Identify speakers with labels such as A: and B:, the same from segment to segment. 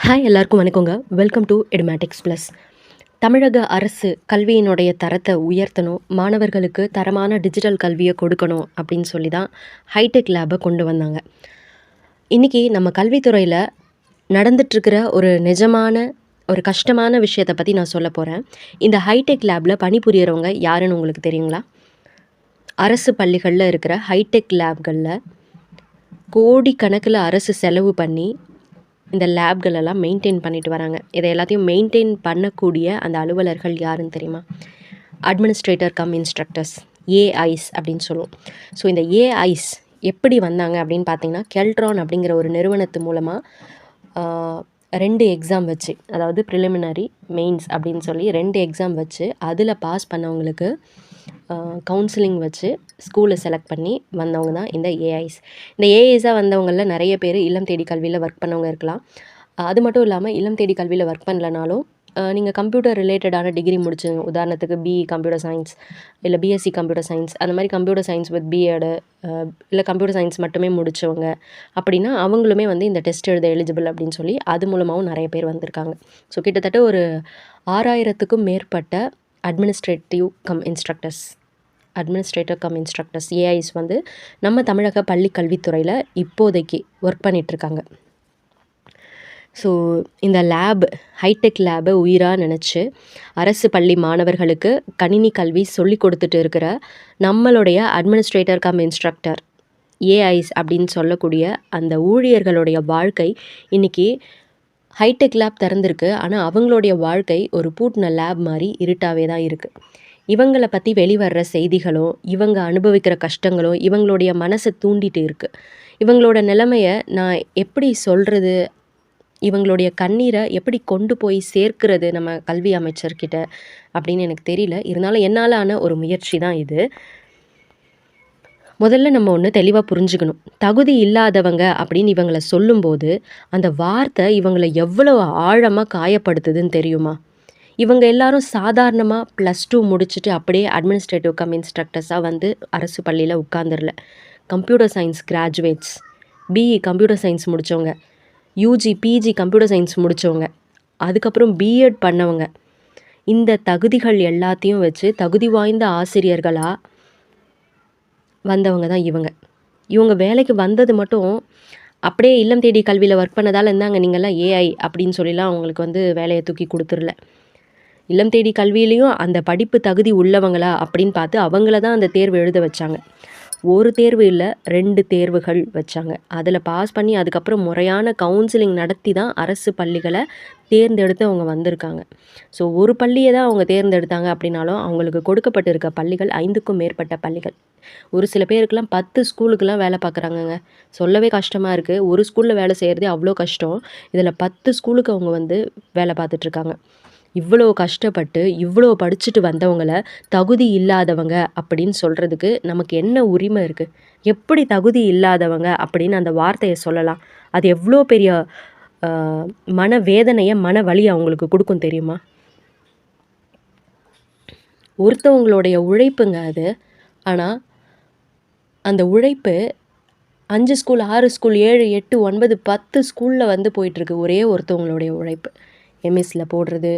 A: Hi எல்லாருக்கும் வணக்கங்க. Welcome to Edumatics plus. தமிழக அரசு கல்வியினுடைய தரத்தை உயர்த்தணும், மாணவர்களுக்கு தரமான டிஜிட்டல் கல்வியை கொடுக்கணும் அப்படின்னு சொல்லி தான் ஹைடெக் லேபை கொண்டு வந்தாங்க. இன்றைக்கி நம்ம கல்வித்துறையில் நடந்துட்டுருக்கிற ஒரு நிஜமான ஒரு கஷ்டமான விஷயத்தை பற்றி நான் சொல்ல போகிறேன். இந்த ஹைடெக் லேபில் பணிபுரியறவங்க யாருன்னு உங்களுக்கு தெரியுங்களா? அரசு பள்ளிகளில் இருக்கிற ஹைடெக் லேப்களில் கோடிக்கணக்கில் அரசு செலவு பண்ணி இந்த லேப்களெல்லாம் மெயின்டைன் பண்ணிட்டு வராங்க. இதை எல்லாத்தையும் மெயின்டைன் பண்ணக்கூடிய அந்த அலுவலர்கள் யாருன்னு தெரியுமா? அட்மினிஸ்ட்ரேட்டர் கம் இன்ஸ்ட்ரக்டர்ஸ், ஏஐஸ் அப்படின்னு சொல்லுவோம். ஸோ இந்த ஏஐஸ் எப்படி வந்தாங்க அப்படின்னு பார்த்தீங்கன்னா, கெல்ட்ரான் அப்படிங்கிற ஒரு நிறுவனத்து மூலமாக 2 எக்ஸாம் வச்சு, அதாவது ப்ரிலிமினரி, மெயின்ஸ் அப்படின்னு சொல்லி 2 எக்ஸாம் வச்சு அதில் பாஸ் பண்ணவங்களுக்கு கவுன்சிலிங் வச்சு ஸ்கூலை செலக்ட் பண்ணி வந்தவங்க தான் இந்த ஏஐஸ். இந்த ஏஐஸாக வந்தவங்களில் நிறைய பேர் இல்லம் தேடி கல்வியில் ஒர்க் பண்ணவங்க இருக்கலாம். அது மட்டும் இல்லாமல் இல்லம் தேடி கல்வியில் ஒர்க் பண்ணலனாலும் நீங்கள் கம்ப்யூட்டர் ரிலேட்டடான டிகிரி முடிச்சு, உதாரணத்துக்கு பிஇ கம்ப்யூட்டர் சயின்ஸ் இல்லை பிஎஸ்சி கம்ப்யூட்டர் சயின்ஸ், அந்த மாதிரி கம்ப்யூட்டர் சயின்ஸ் வித் பிஎட் இல்லை கம்ப்யூட்டர் சயின்ஸ் மட்டுமே முடித்தவங்க அப்படின்னா அவங்களுமே வந்து இந்த டெஸ்ட் எழுத எலிஜிபிள் அப்படின்னு சொல்லி அது மூலமாகவும் நிறைய பேர் வந்திருக்காங்க. ஸோ கிட்டத்தட்ட ஒரு 6000க்கும் மேற்பட்ட அட்மினிஸ்ட்ரேட்டர் கம் இன்ஸ்ட்ரக்டர்ஸ் ஏஐஸ் வந்து நம்ம தமிழக பள்ளி கல்வித்துறையில் இப்போதைக்கு ஒர்க் பண்ணிகிட்ருக்காங்க. ஸோ இந்த ஹைடெக் லேபை உயிராக நினச்சி அரசு பள்ளி மாணவர்களுக்கு கணினி கல்வி சொல்லி கொடுத்துட்டு இருக்கிற நம்மளுடைய அட்மினிஸ்ட்ரேட்டர் கம் இன்ஸ்ட்ரக்டர் ஏஐஸ் அப்படின்னு சொல்லக்கூடிய அந்த ஊழியர்களுடைய வாழ்க்கை இன்றைக்கி ஹைடெக் லேப் திறந்திருக்கு. ஆனால் அவங்களுடைய வாழ்க்கை ஒரு பூட்டின லேப் மாதிரி இருட்டாகவே தான் இருக்குது. இவங்களை பற்றி வெளிவர்ற செய்திகளும் இவங்க அனுபவிக்கிற கஷ்டங்களும் இவங்களுடைய மனசை தூண்டிட்டு இருக்குது. இவங்களோட நிலைமையை நான் எப்படி சொல்கிறது, இவங்களுடைய கண்ணீரை எப்படி கொண்டு போய் சேர்க்கிறது நம்ம கல்வி அமைச்சர்கிட்ட அப்படின்னு எனக்கு தெரியல. இருந்தாலும் என்னால் ஆன ஒரு முயற்சி தான் இது. முதல்ல நம்ம ஒன்று தெளிவாக புரிஞ்சுக்கணும். தகுதி இல்லாதவங்க அப்படின்னு இவங்களை சொல்லும்போது அந்த வார்த்தை இவங்களை எவ்வளோ ஆழமாக காயப்படுத்துதுன்னு தெரியுமா? இவங்க எல்லாரும் சாதாரணமாக +2 முடிச்சுட்டு அப்படியே அட்மினிஸ்ட்ரேட்டிவ் கம் இன்ஸ்ட்ரக்டர்ஸாக வந்து அரசு பள்ளியில் உட்காந்துரல. Computer science graduates, BE computer science முடித்தவங்க, யூஜி பிஜி கம்ப்யூட்டர் சயின்ஸ் முடித்தவங்க, அதுக்கப்புறம் பிஎட் பண்ணவங்க. இந்த தகுதிகள் எல்லாத்தையும் வச்சு தகுதி வாய்ந்த ஆசிரியர்களாக வந்தவங்க தான் இவங்க வேலைக்கு வந்தது மட்டும் அப்படியே இல்லம் தேடி கல்வியில் ஒர்க் பண்ணதால் இருந்தாங்க நீங்கள்லாம் ஏஐ அப்படின்னு சொல்லிலாம் அவங்களுக்கு வந்து வேலையை தூக்கி கொடுத்துடல. இல்லம் தேடி கல்வியிலையும் அந்த படிப்பு தகுதி உள்ளவங்களா அப்படின்னு பார்த்து அவங்கள தான் அந்த தேர்வு எழுத வச்சாங்க. ஒரு தேர்வு இல்லை, 2 தேர்வுகள் வச்சாங்க. அதில் பாஸ் பண்ணி அதுக்கப்புறம் முறையான கவுன்சிலிங் நடத்தி தான் அரசு பள்ளிகளை தேர்ந்தெடுத்து அவங்க வந்திருக்காங்க. ஸோ ஒரு பள்ளியை தான் அவங்க தேர்ந்தெடுத்தாங்க அப்படின்னாலும் அவங்களுக்கு கொடுக்கப்பட்டிருக்க பள்ளிகள் 5க்கும் மேற்பட்ட பள்ளிகள். ஒரு சில பேருக்கெல்லாம் 10 ஸ்கூலுக்கெல்லாம் வேலை பார்க்குறாங்கங்க. சொல்லவே கஷ்டமாக இருக்குது. ஒரு ஸ்கூலில் வேலை செய்கிறதே அவ்வளோ கஷ்டம். இதில் 10 ஸ்கூலுக்கு அவங்க வந்து வேலை பார்த்துட்ருக்காங்க. இவ்வளோ கஷ்டப்பட்டு இவ்வளோ படிச்சுட்டு வந்தவங்கள தகுதி இல்லாதவங்க அப்படின்னு சொல்கிறதுக்கு நமக்கு என்ன உரிமை இருக்குது? எப்படி தகுதி இல்லாதவங்க அப்படின்னு அந்த வார்த்தையை சொல்லலாம்? அது எவ்வளோ பெரிய மனவேதனையை, மன வலியை அவங்களுக்கு கொடுக்கும் தெரியுமா? ஒருத்தவங்களுடைய உழைப்புங்க அது. ஆனால் அந்த உழைப்பு 5 ஸ்கூல், 6 ஸ்கூல், 7, 8, 9, 10 ஸ்கூலில் வந்து போயிட்டுருக்கு. ஒரே ஒருத்தவங்களுடைய உழைப்பு. எம்எஸ்சியில் போடுறது,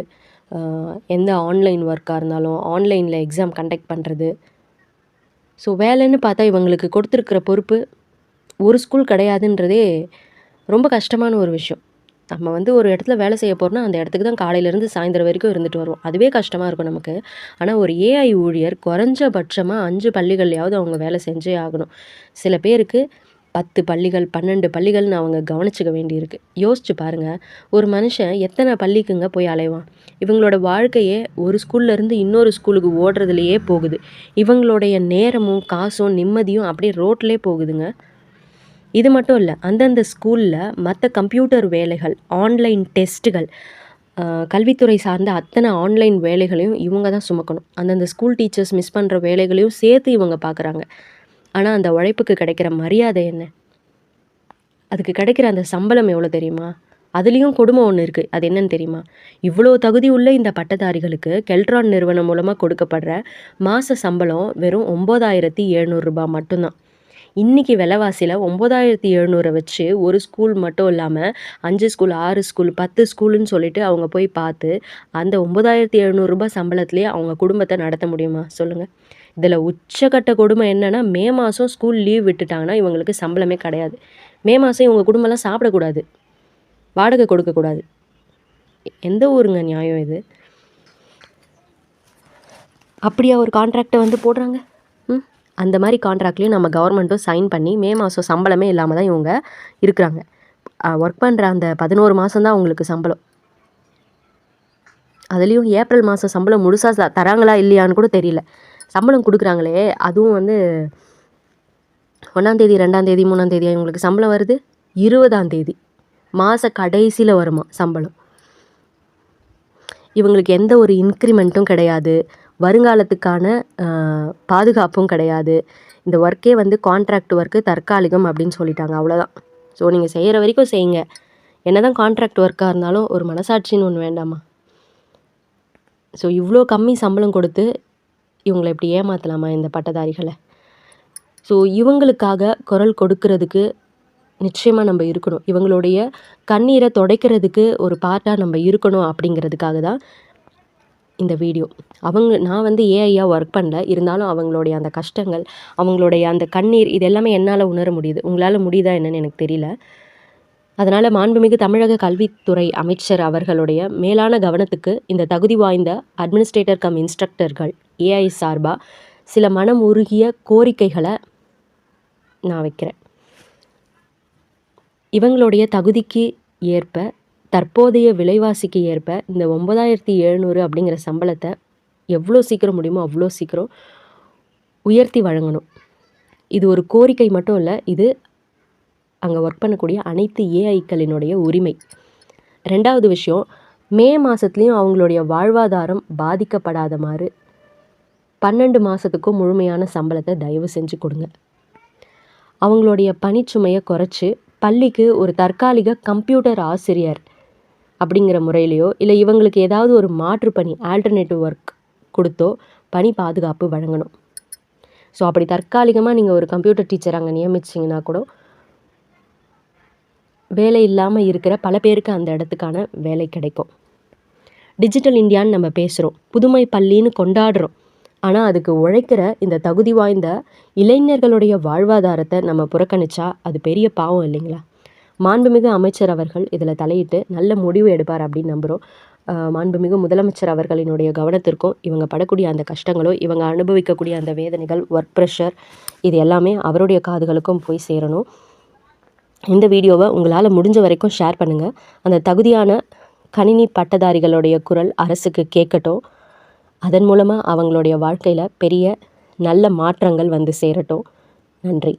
A: எந்த ஆன்லைன் ஒர்க்காக இருந்தாலும் ஆன்லைனில் எக்ஸாம் கண்டக்ட் பண்ணுறது. ஸோ வேலைன்னு பார்த்தா இவங்களுக்கு கொடுத்துருக்கிற பொறுப்பு ஒரு ஸ்கூல் கிடையாதுன்றதே ரொம்ப கஷ்டமான ஒரு விஷயம். நம்ம வந்து ஒரு இடத்துல வேலை செய்ய போகிறோம்னா அந்த இடத்துக்கு தான் காலையிலேருந்து சாயந்தரம் வரைக்கும் இருந்துட்டு வருவோம். அதுவே கஷ்டமாக இருக்கும் நமக்கு. ஆனால் ஒரு ஏஐ ஊழியர் குறைஞ்சபட்சமாக 5 பள்ளிகள்லையாவது அவங்க வேலை செஞ்சே ஆகணும். சில பேருக்கு 10 பள்ளிகள், 12 பள்ளிகள்னு அவங்க கவனிச்சுக்க வேண்டியிருக்கு. யோசிச்சு பாருங்கள், ஒரு மனுஷன் எத்தனை பள்ளிக்குங்க போய் அலைவான்? இவங்களோட வாழ்க்கையே ஒரு ஸ்கூல்லேருந்து இன்னொரு ஸ்கூலுக்கு ஓடுறதுலையே போகுது. இவங்களுடைய நேரமும் காசும் நிம்மதியும் அப்படியே ரோட்லேயே போகுதுங்க. இது மட்டும் இல்லை, அந்தந்த ஸ்கூலில் மற்ற கம்ப்யூட்டர் வேலைகள், ஆன்லைன் டெஸ்ட்டுகள், கல்வித்துறை சார்ந்த அத்தனை ஆன்லைன் வேலைகளையும் இவங்க தான் சுமக்கணும். அந்தந்த ஸ்கூல் டீச்சர்ஸ் மிஸ் பண்ணுற வேலைகளையும் சேர்த்து இவங்க பார்க்குறாங்க. ஆனால் அந்த உழைப்புக்கு கிடைக்கிற மரியாதை என்ன? அதுக்கு கிடைக்கிற அந்த சம்பளம் எவ்வளோ தெரியுமா? அதுலேயும் கொடுமை ஒன்று இருக்குது. அது என்னன்னு தெரியுமா? இவ்வளோ தகுதி உள்ள இந்த பட்டதாரிகளுக்கு கெல்ட்ரான் நிறுவனம் மூலமாக கொடுக்கப்படுற மாத சம்பளம் வெறும் 9700 ரூபாய் மட்டும்தான். இன்றைக்கி விலைவாசியில் 9700 வச்சு ஒரு ஸ்கூல் மட்டும் இல்லாமல் 5 ஸ்கூல் 6 ஸ்கூல் 10 ஸ்கூலுன்னு சொல்லிட்டு அவங்க போய் பார்த்து அந்த 9700 ரூபாய் சம்பளத்திலே அவங்க குடும்பத்தை நடத்த முடியுமா சொல்லுங்கள். இதில் உச்சக்கட்ட கொடுமை என்னென்னா, மே மாதம் ஸ்கூல் லீவ் விட்டுட்டாங்கன்னா இவங்களுக்கு சம்பளமே கிடையாது. மே மாதம் இவங்க குடும்பம்லாம் சாப்பிடக்கூடாது, வாடகை கொடுக்கக்கூடாது. எந்த ஊருங்க நியாயம் இது? அப்படியா ஒரு கான்ட்ராக்டை வந்து போடுறாங்க? அந்த மாதிரி கான்ட்ராக்ட்லேயும் நம்ம கவர்மெண்ட்டும் சைன் பண்ணி மே மாதம் சம்பளமே இல்லாமல் தான் இவங்க இருக்கிறாங்க. ஒர்க் பண்ணுற அந்த 11 மாதம் தான் அவங்களுக்கு சம்பளம். அதுலேயும் ஏப்ரல் மாதம் சம்பளம் முழுசாக தராங்களா இல்லையான்னு கூட தெரியல. சம்பளம் கொடுக்குறாங்களே, அதுவும் வந்து 1ஆம் தேதி 2ஆம் தேதி 3ஆம் தேதி இவங்களுக்கு சம்பளம் வருது. 20ஆம் தேதி மாத கடைசியில் வருமா சம்பளம். இவங்களுக்கு எந்த ஒரு இன்க்ரிமெண்ட்டும் கிடையாது, வருங்காலத்துக்கான பாதுகாப்பும் கிடையாது. இந்த ஒர்க்கே வந்து கான்ட்ராக்ட் ஒர்க்கு, தற்காலிகம் அப்படின்னு சொல்லிட்டாங்க, அவ்வளோதான். ஸோ நீங்கள் செய்கிற வரைக்கும் செய்யுங்க. என்ன தான் கான்ட்ராக்ட் ஒர்க்காக இருந்தாலும் ஒரு மனசாட்சின்னு ஒன்று வேண்டாமா? ஸோ இவ்வளோ கம்மி சம்பளம் கொடுத்து இவங்களை இப்படி ஏமாற்றலாமா இந்த பட்டதாரிகளை? ஸோ இவங்களுக்காக குரல் கொடுக்கறதுக்கு நிச்சயமாக நம்ம இருக்கணும். இவங்களுடைய கண்ணீரை துடைக்கிறதுக்கு ஒரு பார்ட்டாக நம்ம இருக்கணும் அப்படிங்கிறதுக்காக தான் இந்த வீடியோ. நான் வந்து ஏஐயாக ஒர்க் பண்ணல, இருந்தாலும் அவங்களுடைய அந்த கஷ்டங்கள், அவங்களுடைய அந்த கண்ணீர், இது எல்லாமே என்னால் உணர முடியுது. உங்களால் முடியுதா என்னன்னு எனக்கு தெரியல. அதனால் மாண்புமிகு தமிழக கல்வித்துறை அமைச்சர் அவர்களுடைய மேலான கவனத்துக்கு இந்த தகுதி வாய்ந்த அட்மினிஸ்ட்ரேட்டர் கம் இன்ஸ்ட்ரக்டர்கள் ஏஐ சார்பாக சில மனம் உருகிய கோரிக்கைகளை நான் வைக்கிறேன். இவங்களுடைய தகுதிக்கு ஏற்ப, தற்போதைய விலைவாசிக்கு ஏற்ப இந்த 9700 அப்படிங்கிற சம்பளத்தை எவ்வளோ சீக்கிரம் முடியுமோ அவ்வளோ சீக்கிரம் உயர்த்தி வழங்கணும். இது ஒரு கோரிக்கை மட்டும் இல்லை, இது அங்கே ஒர்க் பண்ணக்கூடிய அனைத்து ஏஐக்களினுடைய உரிமை. 2வது விஷயம், மே மாதத்துலேயும் அவங்களுடைய வாழ்வாதாரம் பாதிக்கப்படாத மாதிரி 12 மாதத்துக்கும் முழுமையான சம்பளத்தை தயவு செஞ்சு கொடுங்க. அவங்களுடைய பணிச்சுமையை குறைச்சி பள்ளிக்கு ஒரு தற்காலிக கம்ப்யூட்டர் ஆசிரியர் அப்படிங்கிற முறையிலையோ, இல்லை இவங்களுக்கு ஏதாவது ஒரு மாற்று பணி, ஆல்டர்னேட்டிவ் ஒர்க் கொடுத்தோ பணி பாதுகாப்பு வழங்கணும். ஸோ அப்படி தற்காலிகமாக நீங்கள் ஒரு கம்ப்யூட்டர் டீச்சர் அங்கே நியமிச்சிங்கன்னா கூட வேலை இல்லாமல் இருக்கிற பல பேருக்கு அந்த இடத்துக்கான வேலை கிடைக்கும். டிஜிட்டல் இந்தியான்னு நம்ம பேசுகிறோம், புதுமை பள்ளின்னு கொண்டாடுறோம். ஆனால் அதுக்கு உழைக்கிற இந்த தகுதி வாய்ந்த இளைஞர்களுடைய வாழ்வாதாரத்தை நம்ம புறக்கணிச்சா அது பெரிய பாவம் இல்லைங்களா? மாண்புமிகு அமைச்சர் அவர்கள் இதில் தலையிட்டு நல்ல முடிவு எடுப்பார் அப்படின்னு நம்புகிறோம். மாண்புமிகு முதலமைச்சர் அவர்களினுடைய கவனத்திற்கும் இவங்க படக்கூடிய அந்த கஷ்டங்களோ, இவங்க அனுபவிக்கக்கூடிய அந்த வேதனைகள், ஒர்க் ப்ரெஷர், இது எல்லாமே அவருடைய காதுகளுக்கும் போய் சேரணும். இந்த வீடியோவை உங்களால் முடிஞ்ச வரைக்கும் ஷேர் பண்ணுங்கள். அந்த தகுதியான கணினி பட்டதாரிகளுடைய குரல் அரசுக்கு கேட்கட்டும். அதன் மூலமாக அவங்களுடைய வாழ்க்கையில் பெரிய நல்ல மாற்றங்கள் வந்து சேரட்டும். நன்றி.